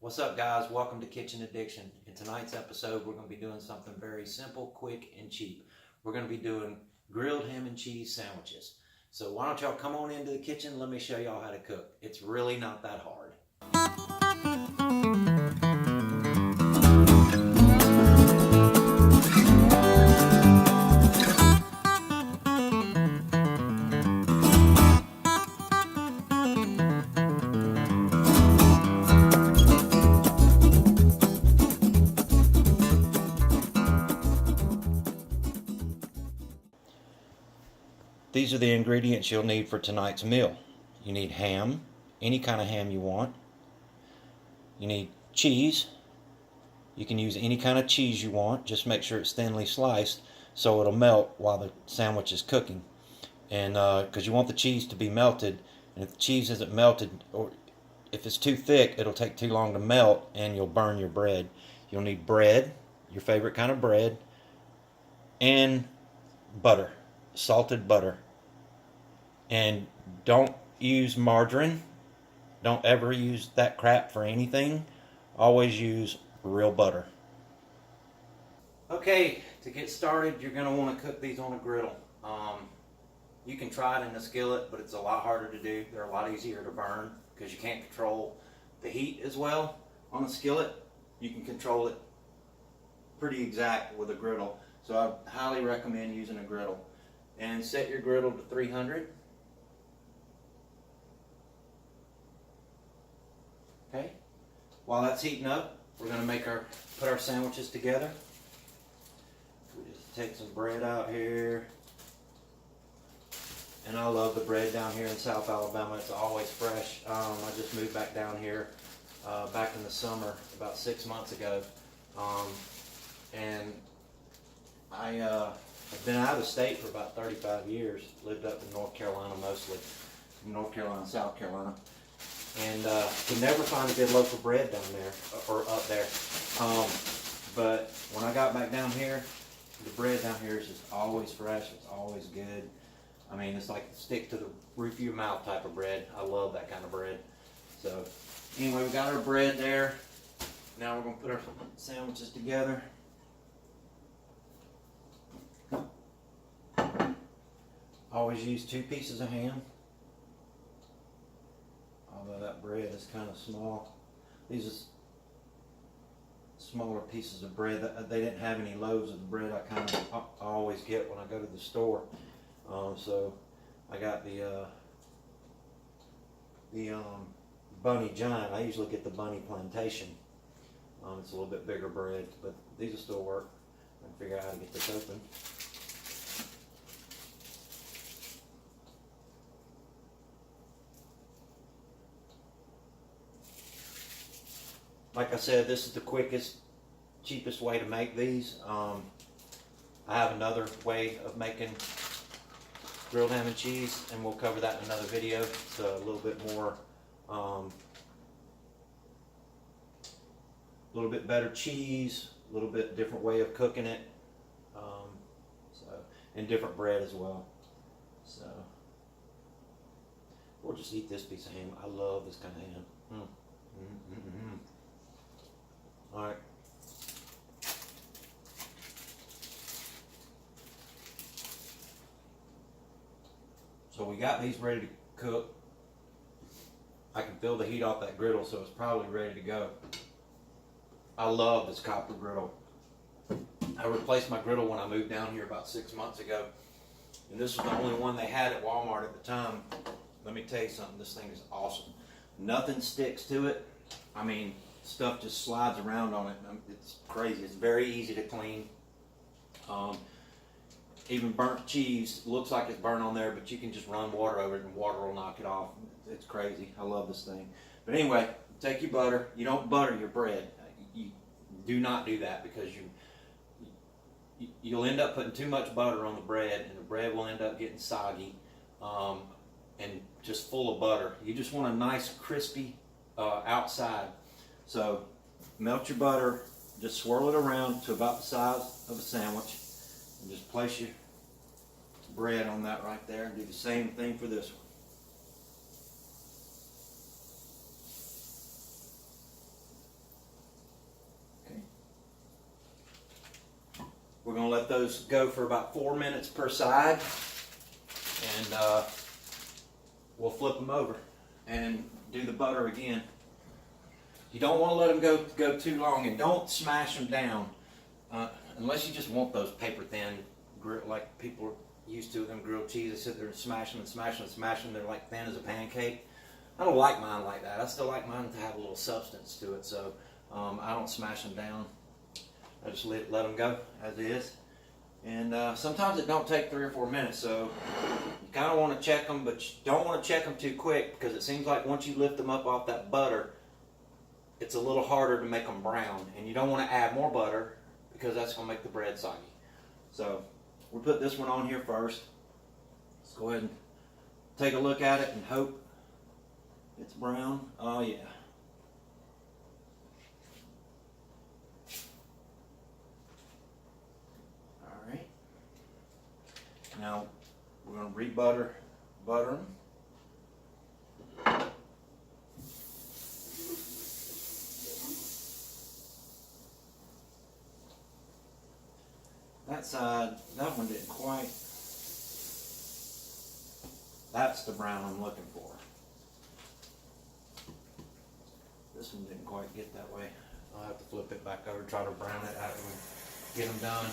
What's up, guys? Welcome to Kitchen Addiction. In tonight's episode, we're going to be doing something very simple, quick, and cheap. We're going to be doing grilled ham and cheese sandwiches. So why don't y'all come on into the kitchen, let me show y'all how to cook. It's really not that hard. These are the ingredients you'll need for tonight's meal. You need ham, any kind of ham you want. You need cheese. You can use any kind of cheese you want. Just make sure it's thinly sliced so it'll melt while the sandwich is cooking. And because you want the cheese to be melted, and if the cheese isn't melted, or if it's too thick, it'll take too long to melt and you'll burn your bread. You'll need bread, your favorite kind of bread, and butter, salted butter. And don't use margarine. Don't ever use that crap for anything. Always use real butter. Okay, to get started, you're going to want to cook these on a griddle. You can try it in a skillet, but it's a lot harder to do. They're a lot easier to burn because you can't control the heat as well on a skillet. You can control it pretty exact with a griddle. So I highly recommend using a griddle. And set your griddle to 300. Okay. While that's heating up, we're going to put our sandwiches together. We just take some bread out here. And I love the bread down here in South Alabama. It's always fresh. I just moved back down here back in the summer about 6 months ago. And I've been out of the state for about 35 years. Lived up in North Carolina mostly. North Carolina, South Carolina. And could never find a good loaf of bread down there, or up there. But when I got back down here, the bread down here is just always fresh. It's always good. I mean, it's like stick to the roof of your mouth type of bread. I love that kind of bread. So anyway, we got our bread there. Now we're going to put our sandwiches together. Always use 2 pieces of ham. Although that bread is kind of small. These are smaller pieces of bread. They didn't have any loaves of the bread I always get when I go to the store. So I got the Bunny Giant. I usually get the Bunny Plantation. It's a little bit bigger bread, but these will still work. I can figure out how to get this open. Like I said, this is the quickest, cheapest way to make these. I have another way of making grilled ham and cheese, and we'll cover that in another video. It's a little bit more, a little bit better cheese, a little bit different way of cooking it, and different bread as well. So we'll just eat this piece of ham. I love this kind of ham. All right. So we got these ready to cook. I can feel the heat off that griddle, so it's probably ready to go. I love this copper griddle. I replaced my griddle when I moved down here about 6 months ago. And this was the only one they had at Walmart at the time. Let me tell you something, this thing is awesome. Nothing sticks to it. I mean, stuff just slides around on it. It's crazy. It's very easy to clean. Even burnt cheese looks like it's burnt on there, but you can just run water over it and water will knock it off. It's crazy. I love this thing. But anyway, take your butter. You don't butter your bread. You do not do that because you'll end up putting too much butter on the bread, and the bread will end up getting soggy and just full of butter. You just want a nice crispy outside. So melt your butter, just swirl it around to about the size of a sandwich, and just place your bread on that right there, and do the same thing for this one. We're going to let those go for about 4 minutes per side, and we'll flip them over and do the butter again. You don't want to let them go too long, and don't smash them down unless you just want those paper thin grill like people are used to with them grilled cheese. They sit there and smash them and smash them and smash them. They're like thin as a pancake. I don't like mine like that. I still like mine to have a little substance to it, so I don't smash them down. I just let them go as is. And sometimes it don't take 3 or 4 minutes, so you kind of want to check them, but you don't want to check them too quick, because it seems like once you lift them up off that butter, it's a little harder to make them brown, and you don't want to add more butter because that's going to make the bread soggy. So we'll put this one on here first. Let's go ahead and take a look at it and hope it's brown. Oh yeah. Alright. Now we're going to butter them. That side, that one didn't quite. That's the brown I'm looking for. This one didn't quite get that way. I'll have to flip it back over, try to brown it out and get them done.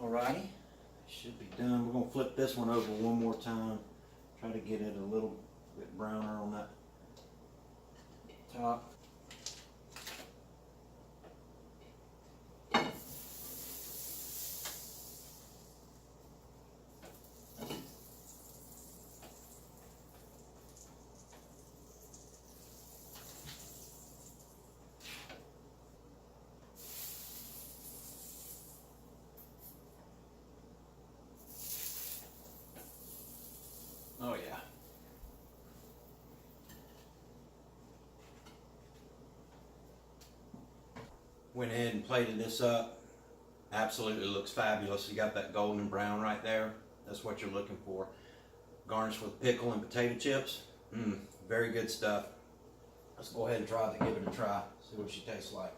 Alrighty, should be done. We're going to flip this one over one more time. Try to get it a little bit browner on that top. Oh yeah. Went ahead and plated this up. Absolutely looks fabulous. You got that golden brown right there. That's what you're looking for. Garnished with pickle and potato chips. Very good stuff. Let's go ahead and give it a try. See what she tastes like.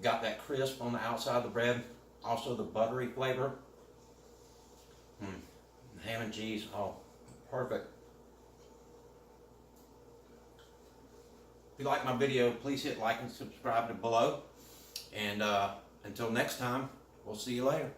Got that crisp on the outside of the bread. Also the buttery flavor. Ham and cheese. Oh, perfect. If you like my video, please hit like and subscribe below. And until next time, we'll see you later.